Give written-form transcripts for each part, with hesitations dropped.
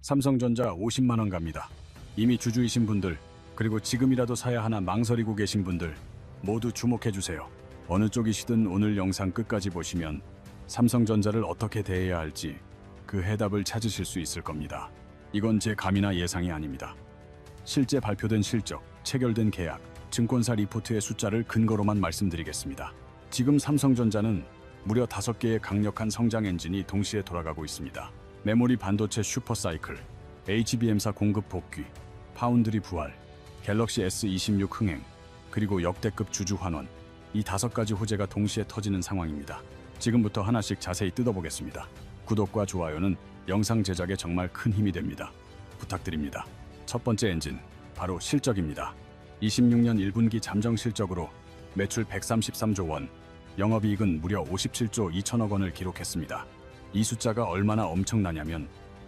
삼성전자 50만 원 갑니다. 이미 주주이신 분들, 그리고 지금이라도 사야 하나 망설이고 계신 분들 모두 주목해주세요. 어느 쪽이시든 오늘 영상 끝까지 보시면 삼성전자를 어떻게 대해야 할지 그 해답을 찾으실 수 있을 겁니다. 이건 제 감이나 예상이 아닙니다. 실제 발표된 실적, 체결된 계약, 증권사 리포트의 숫자를 근거로만 말씀드리겠습니다. 지금 삼성전자는 무려 5개의 강력한 성장 엔진이 동시에 돌아가고 있습니다. 메모리 반도체 슈퍼사이클, HBM사 공급 복귀, 파운드리 부활, 갤럭시 S26 흥행, 그리고 역대급 주주 환원, 이 5가지 호재가 동시에 터지는 상황입니다. 지금부터 하나씩 자세히 뜯어보겠습니다. 구독과 좋아요는 영상 제작에 정말 큰 힘이 됩니다. 부탁드립니다. 첫 번째 엔진, 바로 실적입니다. 26년 1분기 잠정 실적으로 매출 133조 원, 영업이익은 무려 57조 2천억 원을 기록했습니다. 이 숫자가 얼마나 엄청나냐면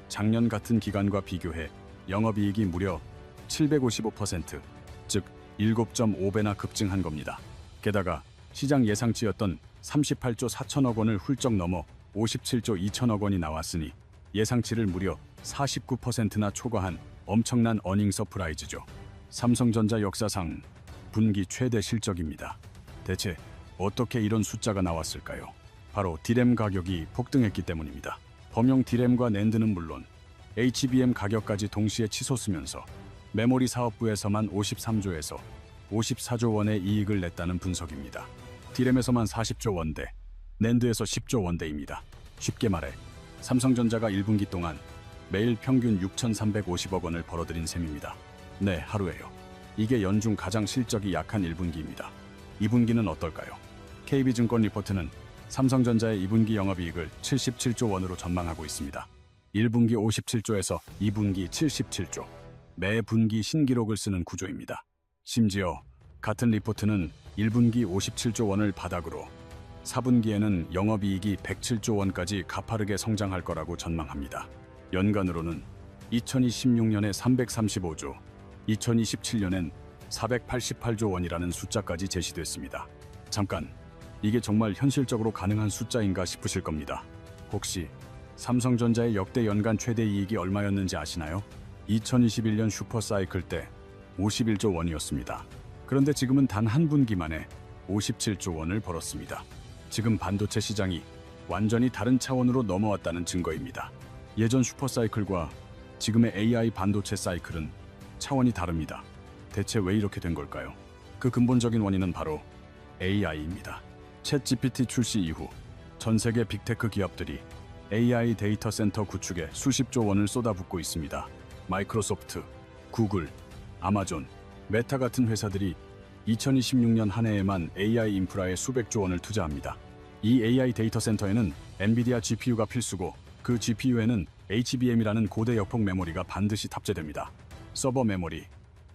작년 같은 기간과 비교해 영업이익이 무려 755%, 즉 7.5배나 급증한 겁니다. 게다가 시장 예상치였던 38조 4천억 원을 훌쩍 넘어 57조 2천억 원이 나왔으니 예상치를 무려 49%나 초과한 엄청난 어닝 서프라이즈죠. 삼성전자 역사상 분기 최대 실적입니다. 대체 어떻게 이런 숫자가 나왔을까요? 바로 디램 가격이 폭등했기 때문입니다. 범용 디램과 낸드는 물론 HBM 가격까지 동시에 치솟으면서 메모리 사업부에서만 53조에서 54조 원의 이익을 냈다는 분석입니다. 디램에서만 40조 원대, 낸드에서 10조 원대입니다. 쉽게 말해 삼성전자가 1분기 동안 매일 평균 6,350억 원을 벌어들인 셈입니다. 네, 하루에요. 이게 연중 가장 실적이 약한 1분기입니다. 2분기는 어떨까요? KB증권 리포트는 삼성전자의 2분기 영업이익을 77조 원으로 전망하고 있습니다. 1분기 57조에서 2분기 77조, 매 분기 신기록을 쓰는 구조입니다. 심지어 같은 리포트는 1분기 57조 원을 바닥으로 4분기에는 영업이익이 107조 원까지 가파르게 성장할 거라고 전망합니다. 연간으로는 2026년에 335조, 2027년엔 488조 원이라는 숫자까지 제시됐습니다. 잠깐, 이게 정말 현실적으로 가능한 숫자인가 싶으실 겁니다. 혹시 삼성전자의 역대 연간 최대 이익이 얼마였는지 아시나요? 2021년 슈퍼사이클 때 51조 원이었습니다. 그런데 지금은 단 한 분기 만에 57조 원을 벌었습니다. 지금 반도체 시장이 완전히 다른 차원으로 넘어왔다는 증거입니다. 예전 슈퍼사이클과 지금의 AI 반도체 사이클은 차원이 다릅니다. 대체 왜 이렇게 된 걸까요? 그 근본적인 원인은 바로 AI입니다. 챗 GPT 출시 이후 전 세계 빅테크 기업들이 AI 데이터 센터 구축에 수십조 원을 쏟아붓고 있습니다. 마이크로소프트, 구글, 아마존, 메타 같은 회사들이 2026년 한 해에만 AI 인프라에 수백조 원을 투자합니다. 이 AI 데이터 센터에는 엔비디아 GPU가 필수고 그 GPU에는 HBM이라는 고대 역폭 메모리가 반드시 탑재됩니다. 서버 메모리,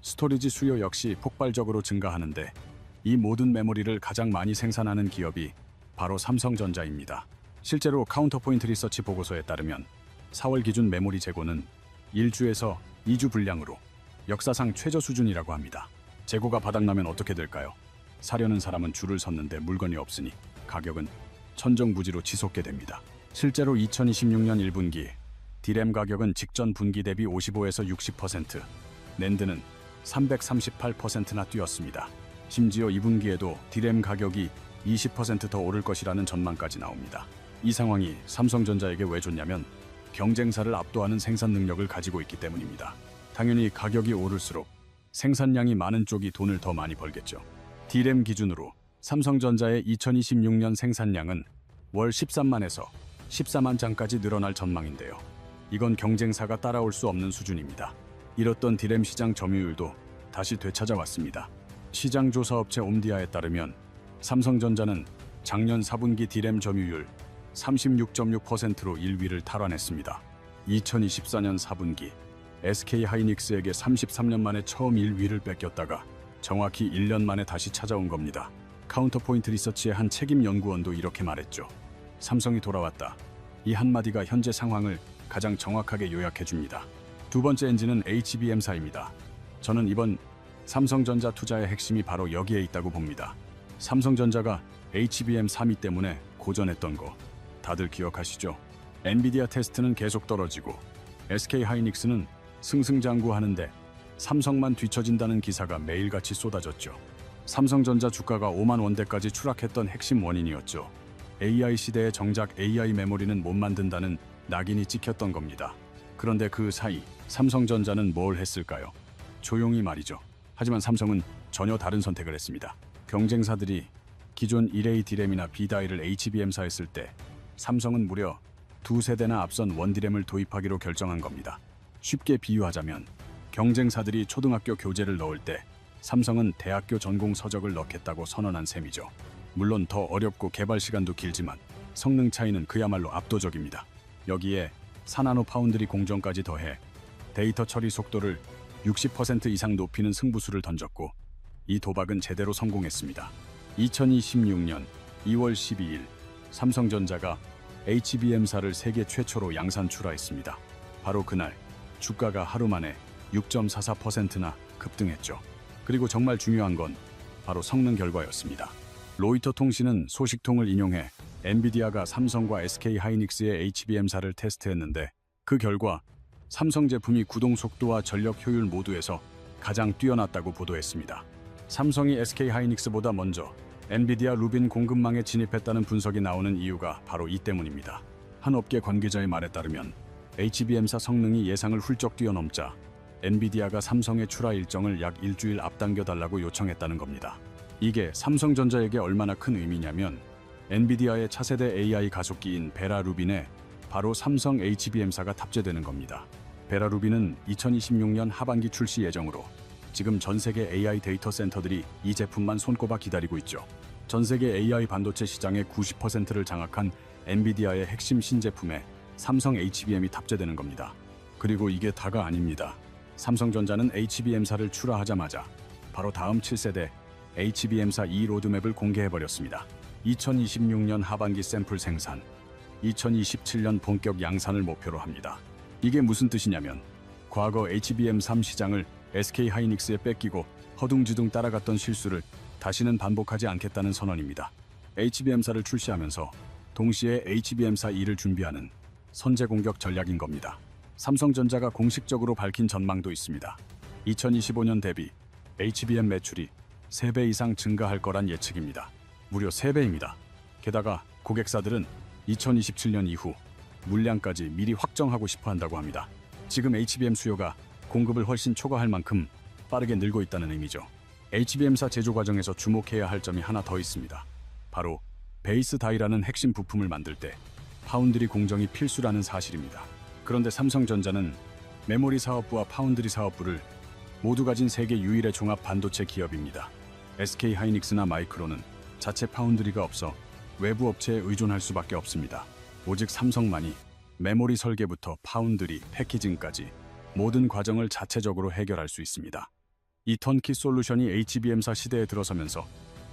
스토리지 수요 역시 폭발적으로 증가하는데 이 모든 메모리를 가장 많이 생산하는 기업이 바로 삼성전자입니다. 실제로 카운터포인트 리서치 보고서에 따르면 4월 기준 메모리 재고는 1주에서 2주 분량으로 역사상 최저 수준이라고 합니다. 재고가 바닥나면 어떻게 될까요? 사려는 사람은 줄을 섰는데 물건이 없으니 가격은 천정부지로 치솟게 됩니다. 실제로 2026년 1분기 디램 가격은 직전 분기 대비 55에서 60%, 낸드는 338%나 뛰었습니다. 심지어 2분기에도 디램 가격이 20% 더 오를 것이라는 전망까지 나옵니다. 이 상황이 삼성전자에게 왜 좋냐면 경쟁사를 압도하는 생산 능력을 가지고 있기 때문입니다. 당연히 가격이 오를수록 생산량이 많은 쪽이 돈을 더 많이 벌겠죠. 디램 기준으로 삼성전자의 2026년 생산량은 월 13만에서 14만 장까지 늘어날 전망인데요. 이건 경쟁사가 따라올 수 없는 수준입니다. 잃었던 디램 시장 점유율도 다시 되찾아왔습니다. 시장조사업체 옴디아에 따르면 삼성전자는 작년 4분기 디램 점유율 36.6%로 1위를 탈환했습니다. 2024년 4분기 SK하이닉스에게 33년 만에 처음 1위를 뺏겼다가 정확히 1년 만에 다시 찾아온 겁니다. 카운터포인트 리서치의 한 책임 연구원도 이렇게 말했죠. 삼성이 돌아왔다. 이 한마디가 현재 상황을 가장 정확하게 요약해줍니다. 두 번째 엔진은 HBM사입니다. 저는 이번 삼성전자 투자의 핵심이 바로 여기에 있다고 봅니다. 삼성전자가 HBM 3위 때문에 고전했던 거 다들 기억하시죠? 엔비디아 테스트는 계속 떨어지고 SK하이닉스는 승승장구하는데 삼성만 뒤처진다는 기사가 매일같이 쏟아졌죠. 삼성전자 주가가 5만 원대까지 추락했던 핵심 원인이었죠. AI 시대에 정작 AI 메모리는 못 만든다는 낙인이 찍혔던 겁니다. 그런데 그 사이 삼성전자는 뭘 했을까요? 조용히 말이죠. 하지만 삼성은 전혀 다른 선택을 했습니다. 경쟁사들이 기존 1A 디램이나 B다이를 HBM사 했을 때 삼성은 무려 2세대나 앞선 원디램을 도입하기로 결정한 겁니다. 쉽게 비유하자면 경쟁사들이 초등학교 교재를 넣을 때 삼성은 대학교 전공 서적을 넣겠다고 선언한 셈이죠. 물론 더 어렵고 개발 시간도 길지만 성능 차이는 그야말로 압도적입니다. 여기에 4나노 파운드리 공정까지 더해 데이터 처리 속도를 60% 이상 높이는 승부수를 던졌고 이 도박은 제대로 성공했습니다. 2026년 2월 12일 삼성전자가 HBM사를 세계 최초로 양산 출하했습니다. 바로 그날 주가가 하루 만에 6.44%나 급등했죠. 그리고 정말 중요한 건 바로 성능 결과였습니다. 로이터 통신은 소식통을 인용해 엔비디아가 삼성과 SK하이닉스의 HBM사를 테스트했는데 그 결과 삼성 제품이 구동 속도와 전력 효율 모두에서 가장 뛰어났다고 보도했습니다. 삼성이 SK하이닉스보다 먼저 엔비디아 루빈 공급망에 진입했다는 분석이 나오는 이유가 바로 이 때문입니다. 한 업계 관계자의 말에 따르면 HBM사 성능이 예상을 훌쩍 뛰어넘자 엔비디아가 삼성의 출하 일정을 약 일주일 앞당겨달라고 요청했다는 겁니다. 이게 삼성전자에게 얼마나 큰 의미냐면 엔비디아의 차세대 AI 가속기인 베라 루빈에 바로 삼성 HBM사가 탑재되는 겁니다. 베라 루빈은 2026년 하반기 출시 예정으로 지금 전 세계 AI 데이터 센터들이 이 제품만 손꼽아 기다리고 있죠. 전 세계 AI 반도체 시장의 90%를 장악한 엔비디아의 핵심 신제품에 삼성 HBM이 탑재되는 겁니다. 그리고 이게 다가 아닙니다. 삼성전자는 HBM사를 출하하자마자 바로 다음 7세대 HBM사 2 로드맵을 공개해버렸습니다. 2026년 하반기 샘플 생산, 2027년 본격 양산을 목표로 합니다. 이게 무슨 뜻이냐면 과거 HBM3 시장을 SK하이닉스에 뺏기고 허둥지둥 따라갔던 실수를 다시는 반복하지 않겠다는 선언입니다. HBM사를 출시하면서 동시에 HBM사 2를 준비하는 선제 공격 전략인 겁니다. 삼성전자가 공식적으로 밝힌 전망도 있습니다. 2025년 대비 HBM 매출이 3배 이상 증가할 거란 예측입니다. 무려 3배입니다. 게다가 고객사들은 2027년 이후 물량까지 미리 확정하고 싶어 한다고 합니다. 지금 HBM 수요가 공급을 훨씬 초과할 만큼 빠르게 늘고 있다는 의미죠. HBM사 제조 과정에서 주목해야 할 점이 하나 더 있습니다. 바로 베이스 다이라는 핵심 부품을 만들 때 파운드리 공정이 필수라는 사실입니다. 그런데 삼성전자는 메모리 사업부와 파운드리 사업부를 모두 가진 세계 유일의 종합 반도체 기업입니다. SK하이닉스나 마이크론은 자체 파운드리가 없어 외부 업체에 의존할 수밖에 없습니다. 오직 삼성만이 메모리 설계부터 파운드리, 패키징까지 모든 과정을 자체적으로 해결할 수 있습니다. 이 턴키 솔루션이 HBM사 시대에 들어서면서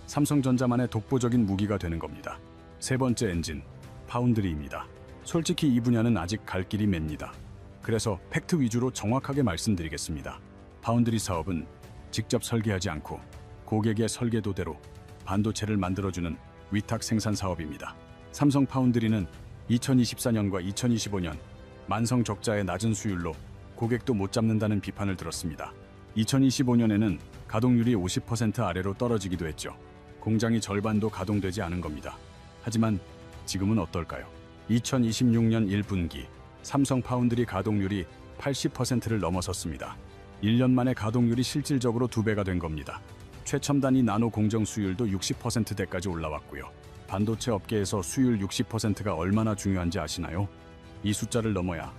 삼성전자만의 독보적인 무기가 되는 겁니다. 세 번째 엔진, 파운드리입니다. 솔직히 이 분야는 아직 갈 길이 맵니다. 그래서 팩트 위주로 정확하게 말씀드리겠습니다. 파운드리 사업은 직접 설계하지 않고 고객의 설계도대로 반도체를 만들어주는 위탁 생산 사업입니다. 삼성 파운드리는 2024년과 2025년 만성 적자의 낮은 수율로 고객도 못 잡는다는 비판을 들었습니다. 2025년에는 가동률이 50% 아래로 떨어지기도 했죠. 공장이 절반도 가동되지 않은 겁니다. 하지만 지금은 어떨까요? 2026년 1분기 삼성 파운드리 가동률이 80%를 넘어섰습니다. 1년 만에 가동률이 실질적으로 2배가 된 겁니다. 최첨 단위 나노 공정 수율도 60%대까지 올라왔고요. 반도체 업계에서 수율 60%가 얼마나 중요한지 아시나요? 이 숫자를 넘어야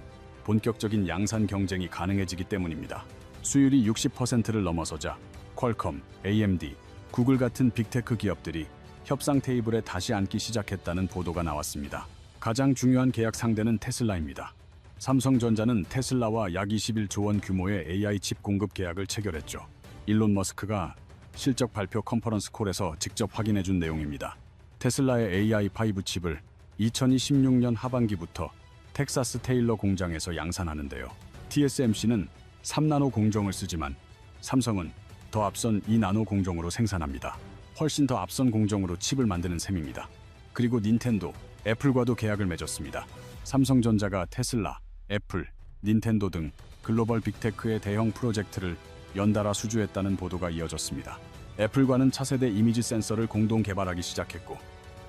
본격적인 양산 경쟁이 가능해지기 때문입니다. 수율이 60%를 넘어서자 퀄컴, AMD, 구글 같은 빅테크 기업들이 협상 테이블에 다시 앉기 시작했다는 보도가 나왔습니다. 가장 중요한 계약 상대는 테슬라입니다. 삼성전자는 테슬라와 약 21조 원 규모의 AI 칩 공급 계약을 체결했죠. 일론 머스크가 실적 발표 컨퍼런스 콜에서 직접 확인해준 내용입니다. 테슬라의 AI5 칩을 2026년 하반기부터 텍사스 테일러 공장에서 양산하는데요. TSMC는 3나노 공정을 쓰지만 삼성은 더 앞선 2나노 공정으로 생산합니다. 훨씬 더 앞선 공정으로 칩을 만드는 셈입니다. 그리고 닌텐도, 애플과도 계약을 맺었습니다. 삼성전자가 테슬라, 애플, 닌텐도 등 글로벌 빅테크의 대형 프로젝트를 연달아 수주했다는 보도가 이어졌습니다. 애플과는 차세대 이미지 센서를 공동 개발하기 시작했고,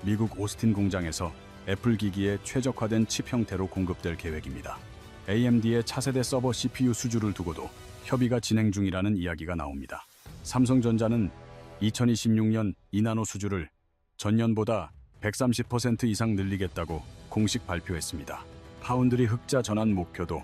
미국 오스틴 공장에서 애플 기기에 최적화된 칩 형태로 공급될 계획입니다. AMD의 차세대 서버 CPU 수주를 두고도 협의가 진행 중이라는 이야기가 나옵니다. 삼성전자는 2026년 2나노 수주를 전년보다 130% 이상 늘리겠다고 공식 발표했습니다. 파운드리 흑자 전환 목표도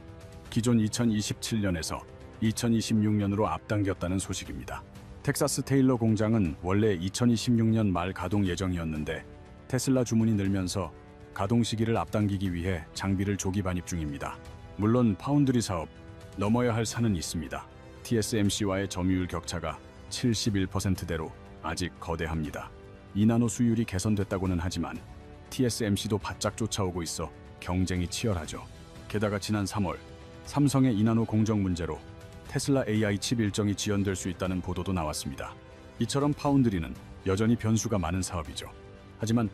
기존 2027년에서 2026년으로 앞당겼다는 소식입니다. 텍사스 테일러 공장은 원래 2026년 말 가동 예정이었는데 테슬라 주문이 늘면서 가동 시기를 앞당기기 위해 장비를 조기 반입 중입니다. 물론 파운드리 사업 넘어야 할 산은 있습니다. TSMC와의 점유율 격차가 71%대로 아직 거대합니다. 2나노 수율이 개선됐다고는 하지만 TSMC도 바짝 쫓아오고 있어 경쟁이 치열하죠. 게다가 지난 3월 삼성의 2나노 공정 문제로 테슬라 AI 칩 일정이 지연될 수 있다는 보도도 나왔습니다. 이처럼 파운드리는 여전히 변수가 많은 사업이죠. 하지만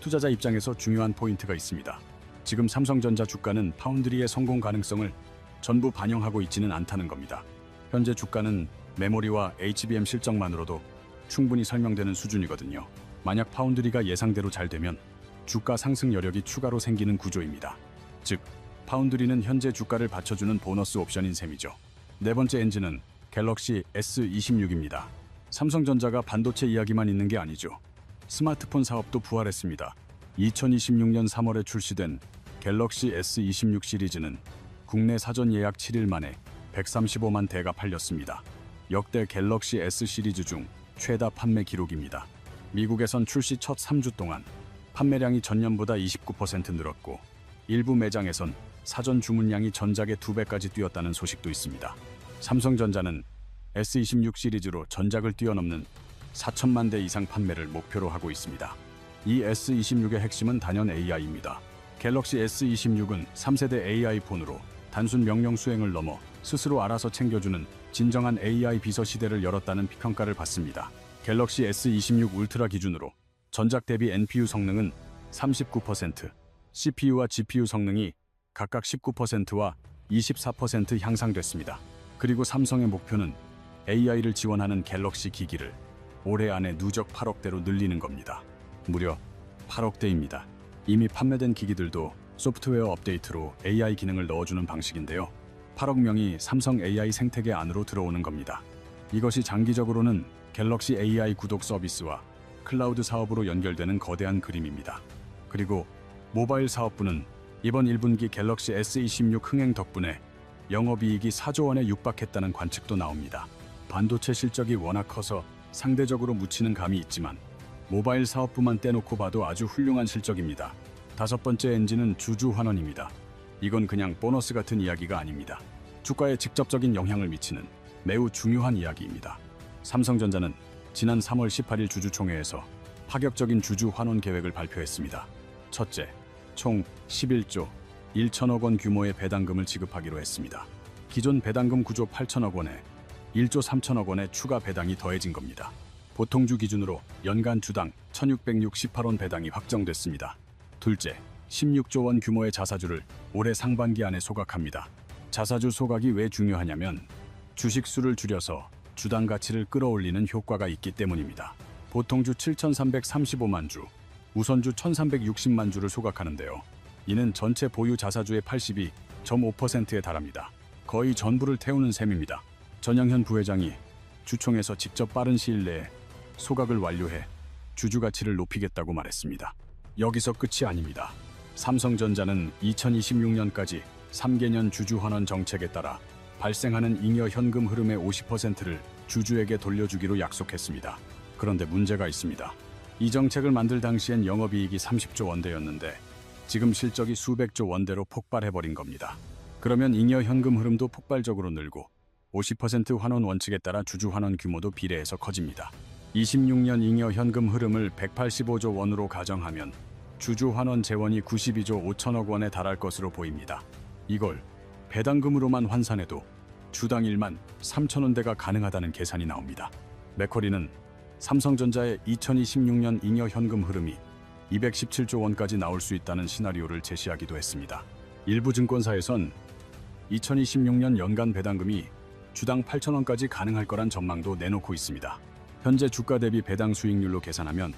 투자자 입장에서 중요한 포인트가 있습니다. 지금 삼성전자 주가는 파운드리의 성공 가능성을 전부 반영하고 있지는 않다는 겁니다. 현재 주가는 메모리와 HBM 실적만으로도 충분히 설명되는 수준이거든요. 만약 파운드리가 예상대로 잘 되면 주가 상승 여력이 추가로 생기는 구조입니다. 즉, 파운드리는 현재 주가를 받쳐주는 보너스 옵션인 셈이죠. 네 번째 엔진은 갤럭시 S26입니다. 삼성전자가 반도체 이야기만 있는 게 아니죠. 스마트폰 사업도 부활했습니다. 2026년 3월에 출시된 갤럭시 S26 시리즈는 국내 사전 예약 7일 만에 135만 대가 팔렸습니다. 역대 갤럭시 S 시리즈 중 최다 판매 기록입니다. 미국에선 출시 첫 3주 동안 판매량이 전년보다 29% 늘었고, 일부 매장에선 사전 주문량이 전작의 2배까지 뛰었다는 소식도 있습니다. 삼성전자는 S26 시리즈로 전작을 뛰어넘는 4천만 대 이상 판매를 목표로 하고 있습니다. 이 S26의 핵심은 단연 AI입니다. 갤럭시 S26은 3세대 AI 폰으로 단순 명령 수행을 넘어 스스로 알아서 챙겨주는 진정한 AI 비서 시대를 열었다는 평가를 받습니다. 갤럭시 S26 울트라 기준으로 전작 대비 NPU 성능은 39%, CPU와 GPU 성능이 각각 19%와 24% 향상됐습니다. 그리고 삼성의 목표는 AI를 지원하는 갤럭시 기기를 올해 안에 누적 8억대로 늘리는 겁니다. 무려 8억대입니다. 이미 판매된 기기들도 소프트웨어 업데이트로 AI 기능을 넣어주는 방식인데요. 8억 명이 삼성 AI 생태계 안으로 들어오는 겁니다. 이것이 장기적으로는 갤럭시 AI 구독 서비스와 클라우드 사업으로 연결되는 거대한 그림입니다. 그리고 모바일 사업부는 이번 1분기 갤럭시 S26 흥행 덕분에 영업이익이 4조 원에 육박했다는 관측도 나옵니다. 반도체 실적이 워낙 커서 상대적으로 묻히는 감이 있지만 모바일 사업부만 떼놓고 봐도 아주 훌륭한 실적입니다. 다섯 번째 엔진은 주주 환원입니다. 이건 그냥 보너스 같은 이야기가 아닙니다. 주가에 직접적인 영향을 미치는 매우 중요한 이야기입니다. 삼성전자는 지난 3월 18일 주주총회에서 파격적인 주주 환원 계획을 발표했습니다. 첫째, 총 11조 1천억 원 규모의 배당금을 지급하기로 했습니다. 기존 배당금 구조 8천억 원에 1조 3천억 원의 추가 배당이 더해진 겁니다. 보통주 기준으로 연간 주당 1,668원 배당이 확정됐습니다. 둘째, 16조 원 규모의 자사주를 올해 상반기 안에 소각합니다. 자사주 소각이 왜 중요하냐면 주식수를 줄여서 주당 가치를 끌어올리는 효과가 있기 때문입니다. 보통주 7,335만 주, 우선주 1,360만 주를 소각하는데요. 이는 전체 보유 자사주의 82.5%에 달합니다. 거의 전부를 태우는 셈입니다. 전영현 부회장이 주총에서 직접 빠른 시일 내에 소각을 완료해 주주 가치를 높이겠다고 말했습니다. 여기서 끝이 아닙니다. 삼성전자는 2026년까지 3개년 주주 환원 정책에 따라 발생하는 잉여 현금 흐름의 50%를 주주에게 돌려주기로 약속했습니다. 그런데 문제가 있습니다. 이 정책을 만들 당시엔 영업이익이 30조 원대였는데 지금 실적이 수백조 원대로 폭발해버린 겁니다. 그러면 잉여 현금 흐름도 폭발적으로 늘고 50% 환원 원칙에 따라 주주 환원 규모도 비례해서 커집니다. 26년 잉여 현금 흐름을 185조 원으로 가정하면 주주 환원 재원이 92조 5천억 원에 달할 것으로 보입니다. 이걸 배당금으로만 환산해도 주당 1만 3천 원대가 가능하다는 계산이 나옵니다. 맥쿼리는 삼성전자의 2026년 잉여 현금 흐름이 217조 원까지 나올 수 있다는 시나리오를 제시하기도 했습니다. 일부 증권사에선 2026년 연간 배당금이 주당 8,000원까지 가능할 거란 전망도 내놓고 있습니다. 현재 주가 대비 배당 수익률로 계산하면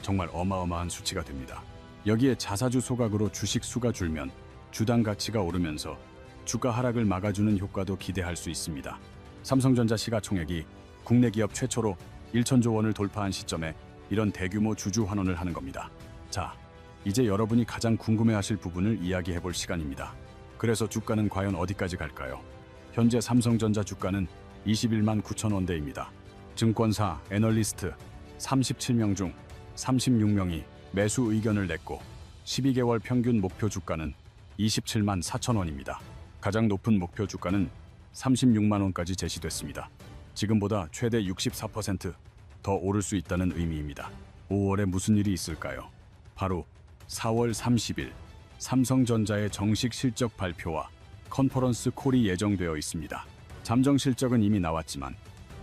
정말 어마어마한 수치가 됩니다. 여기에 자사주 소각으로 주식 수가 줄면 주당 가치가 오르면서 주가 하락을 막아주는 효과도 기대할 수 있습니다. 삼성전자 시가총액이 국내 기업 최초로 1,000조 원을 돌파한 시점에 이런 대규모 주주 환원을 하는 겁니다. 자, 이제 여러분이 가장 궁금해하실 부분을 이야기해 볼 시간입니다. 그래서 주가는 과연 어디까지 갈까요? 현재 삼성전자 주가는 21만 9천 원대입니다. 증권사 애널리스트 37명 중 36명이 매수 의견을 냈고 12개월 평균 목표 주가는 27만 4천 원입니다. 가장 높은 목표 주가는 36만 원까지 제시됐습니다. 지금보다 최대 64%더 오를 수 있다는 의미입니다. 5월에 무슨 일이 있을까요? 바로 4월 30일 삼성전자의 정식 실적 발표와 컨퍼런스 콜이 예정되어 있습니다. 잠정 실적은 이미 나왔지만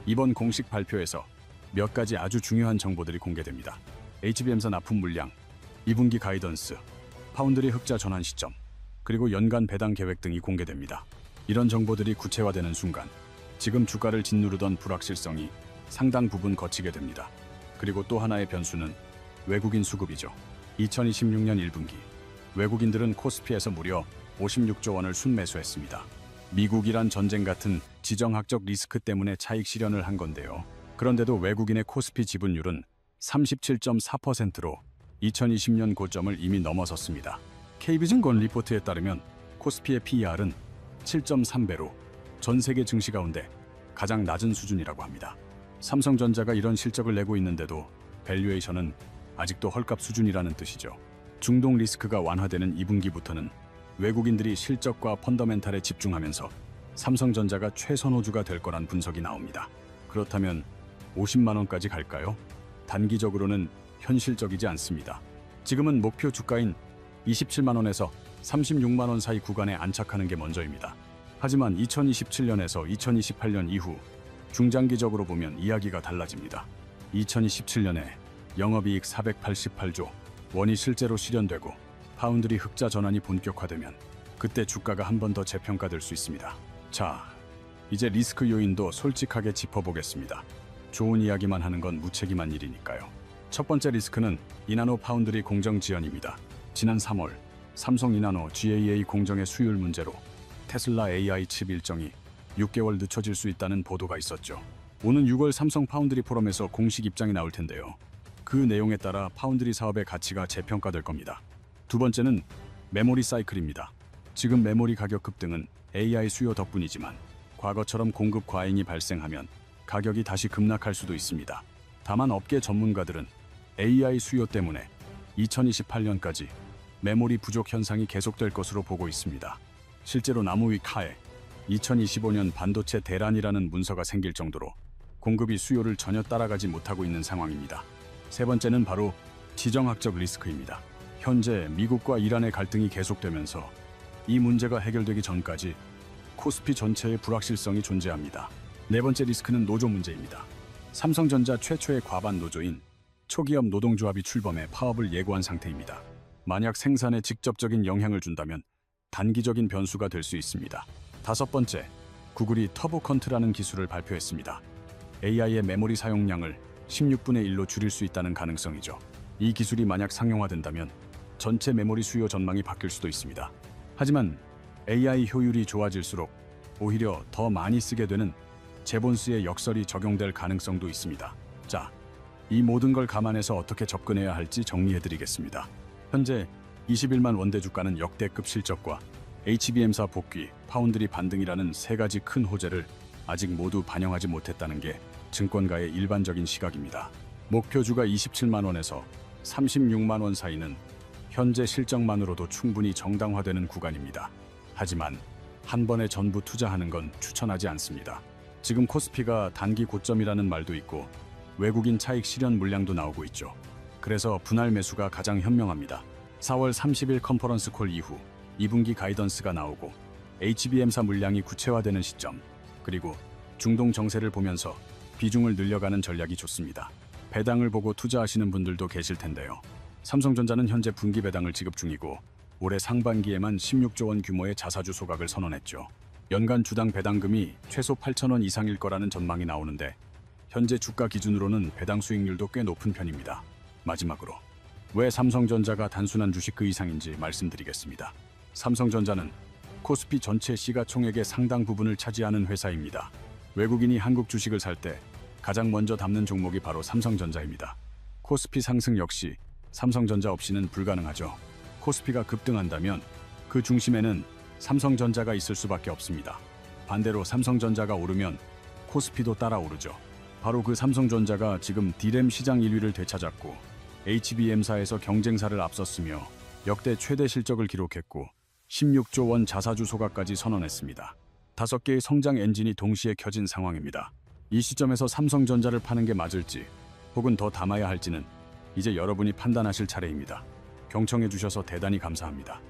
이번 공식 발표에서 몇 가지 아주 중요한 정보들이 공개됩니다. HBM사 납품 물량, 2분기 가이던스, 파운드리 흑자 전환 시점, 그리고 연간 배당 계획 등이 공개됩니다. 이런 정보들이 구체화되는 순간 지금 주가를 짓누르던 불확실성이 상당 부분 거치게 됩니다. 그리고 또 하나의 변수는 외국인 수급이죠. 2026년 1분기 외국인들은 코스피에서 무려 56조 원을 순매수했습니다. 미국이란 전쟁 같은 지정학적 리스크 때문에 차익 실현을 한 건데요. 그런데도 외국인의 코스피 지분율은 37.4%로 2020년 고점을 이미 넘어섰습니다. KB증권 리포트에 따르면 코스피의 PER은 7.3배로 전 세계 증시 가운데 가장 낮은 수준이라고 합니다. 삼성전자가 이런 실적을 내고 있는데도 밸류에이션은 아직도 헐값 수준이라는 뜻이죠. 중동 리스크가 완화되는 2분기부터는 외국인들이 실적과 펀더멘탈에 집중하면서 삼성전자가 최선호주가 될 거란 분석이 나옵니다. 그렇다면 50만 원까지 갈까요? 단기적으로는 현실적이지 않습니다. 지금은 목표 주가인 27만 원에서 36만 원 사이 구간에 안착하는 게 먼저입니다. 하지만 2027년에서 2028년 이후 중장기적으로 보면 이야기가 달라집니다. 2027년에 영업이익 488조 원이 실제로 실현되고 파운드리 흑자 전환이 본격화되면 그때 주가가 한 번 더 재평가될 수 있습니다. 자, 이제 리스크 요인도 솔직하게 짚어보겠습니다. 좋은 이야기만 하는 건 무책임한 일이니까요. 첫 번째 리스크는 이나노 파운드리 공정 지연입니다. 지난 3월 삼성 이나노 GAA 공정의 수율 문제로 테슬라 AI 칩 일정이 6개월 늦춰질 수 있다는 보도가 있었죠. 오는 6월 삼성 파운드리 포럼에서 공식 입장이 나올 텐데요. 그 내용에 따라 파운드리 사업의 가치가 재평가될 겁니다. 두 번째는 메모리 사이클입니다. 지금 메모리 가격 급등은 AI 수요 덕분이지만 과거처럼 공급 과잉이 발생하면 가격이 다시 급락할 수도 있습니다. 다만 업계 전문가들은 AI 수요 때문에 2028년까지 메모리 부족 현상이 계속될 것으로 보고 있습니다. 실제로 나무위 카에 2025년 반도체 대란이라는 문서가 생길 정도로 공급이 수요를 전혀 따라가지 못하고 있는 상황입니다. 세 번째는 바로 지정학적 리스크입니다. 현재 미국과 이란의 갈등이 계속되면서 이 문제가 해결되기 전까지 코스피 전체의 불확실성이 존재합니다. 네 번째 리스크는 노조 문제입니다. 삼성전자 최초의 과반 노조인 초기업 노동조합이 출범해 파업을 예고한 상태입니다. 만약 생산에 직접적인 영향을 준다면 단기적인 변수가 될 수 있습니다. 다섯 번째, 구글이 터보컨트라는 기술을 발표했습니다. AI의 메모리 사용량을 16분의 1로 줄일 수 있다는 가능성이죠. 이 기술이 만약 상용화된다면 전체 메모리 수요 전망이 바뀔 수도 있습니다. 하지만 AI 효율이 좋아질수록 오히려 더 많이 쓰게 되는 제본스의 역설이 적용될 가능성도 있습니다. 자, 이 모든 걸 감안해서 어떻게 접근해야 할지 정리해드리겠습니다. 현재 21만 원대 주가는 역대급 실적과 HBM사 복귀, 파운드리 반등이라는 세 가지 큰 호재를 아직 모두 반영하지 못했다는 게 증권가의 일반적인 시각입니다. 목표주가 27만 원에서 36만 원 사이는 현재 실적만으로도 충분히 정당화되는 구간입니다. 하지만 한 번에 전부 투자하는 건 추천하지 않습니다. 지금 코스피가 단기 고점이라는 말도 있고 외국인 차익 실현 물량도 나오고 있죠. 그래서 분할 매수가 가장 현명합니다. 4월 30일 컨퍼런스 콜 이후 2분기 가이던스가 나오고 HBM사 물량이 구체화되는 시점, 그리고 중동 정세를 보면서 비중을 늘려가는 전략이 좋습니다. 배당을 보고 투자하시는 분들도 계실 텐데요. 삼성전자는 현재 분기 배당을 지급 중이고 올해 상반기에만 16조 원 규모의 자사주 소각을 선언했죠. 연간 주당 배당금이 최소 8,000원 이상일 거라는 전망이 나오는데 현재 주가 기준으로는 배당 수익률도 꽤 높은 편입니다. 마지막으로 왜 삼성전자가 단순한 주식 그 이상인지 말씀드리겠습니다. 삼성전자는 코스피 전체 시가총액의 상당 부분을 차지하는 회사입니다. 외국인이 한국 주식을 살 때 가장 먼저 담는 종목이 바로 삼성전자입니다. 코스피 상승 역시 삼성전자 없이는 불가능하죠. 코스피가 급등한다면 그 중심에는 삼성전자가 있을 수밖에 없습니다. 반대로 삼성전자가 오르면 코스피도 따라 오르죠. 바로 그 삼성전자가 지금 D램 시장 1위를 되찾았고 HBM사에서 경쟁사를 앞섰으며 역대 최대 실적을 기록했고 16조 원 자사주 소각까지 선언했습니다. 5개의 성장 엔진이 동시에 켜진 상황입니다. 이 시점에서 삼성전자를 파는 게 맞을지 혹은 더 담아야 할지는 이제 여러분이 판단하실 차례입니다. 경청해 주셔서 대단히 감사합니다.